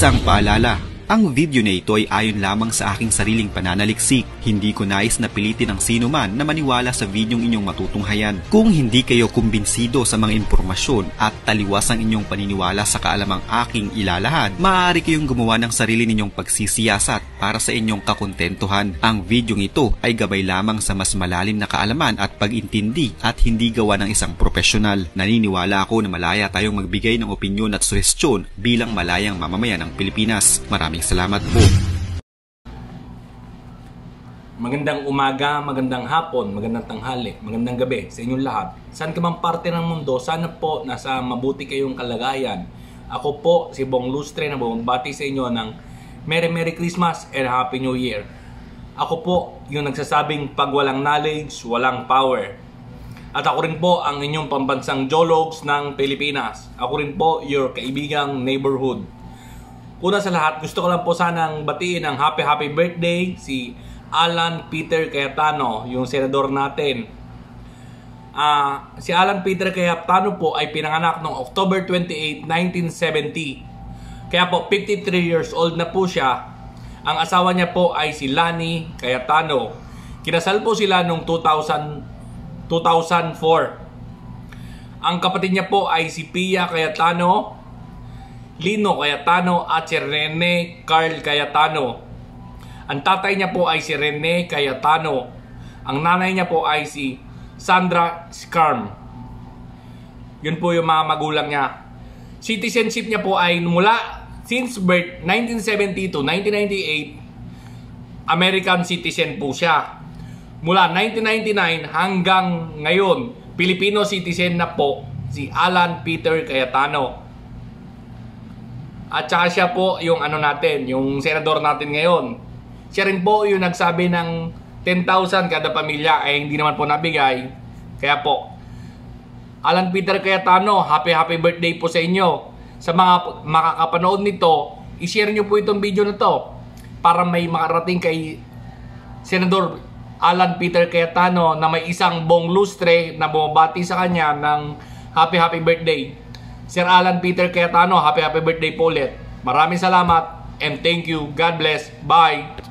Isang paalala, ang video na ito ay ayon lamang sa aking sariling pananaliksik. Hindi ko nais na pilitin ang sino man na maniwala sa videong inyong matutunghayan. Kung hindi kayo kumbinsido sa mga impormasyon at taliwas ang inyong paniniwala sa kaalamang aking ilalahad, maaari kayong gumawa ng sarili ninyong pagsisiyasat para sa inyong kakontentuhan. Ang videong ito ay gabay lamang sa mas malalim na kaalaman at pag-intindi at hindi gawa ng isang profesional. Naniniwala ako na malaya tayong magbigay ng opinyon at suhestyon bilang malayang mamamayan ng Pilipinas. Maraming salamat po. Magandang umaga, magandang hapon, magandang tanghali, magandang gabi sa inyong lahat. Saan ka mang parte ng mundo, sana po nasa mabuti kayong kalagayan. Ako po si Bong Lustre na bumabati sa inyo ng Merry Christmas and Happy New Year. Ako po yung nagsasabing pag walang knowledge, walang power. At ako rin po ang inyong pambansang Jologs ng Pilipinas. Ako rin po your kaibigang neighborhood. Una sa lahat, gusto ko lang po sanang batiin ng happy birthday si Alan Peter Cayetano, yung senador natin. Si Alan Peter Cayetano po ay pinanganak noong October 28, 1970. Kaya po 53 years old na po siya. Ang asawa niya po ay si Lani Cayetano. Kinasal po sila noong 2004. Ang kapatid niya po ay si Pia Cayetano, Lino Cayetano at si Rene Carl Cayetano. Ang tatay niya po ay si Rene Cayetano. Ang nanay niya po ay si Sandra Scarm. Yun po yung mga magulang niya. Citizenship niya po ay mula since birth 1970 to 1998, American citizen po siya. Mula 1999 hanggang ngayon, Filipino citizen na po si Alan Peter Cayetano. At saka siya po yung yung senador natin ngayon. Siya rin po yung nagsabi ng 10,000 kada pamilya ay hindi naman po nabigay. Kaya po, Alan Peter Cayetano, happy birthday po sa inyo. Sa mga makakapanood nito, i-share nyo po itong video na to para may makarating kay Senador Alan Peter Cayetano na may isang Bong Lustre na bumabati sa kanya ng happy birthday. Sir Alan Peter Cayetano, happy birthday po ulit. Maraming salamat and thank you. God bless. Bye.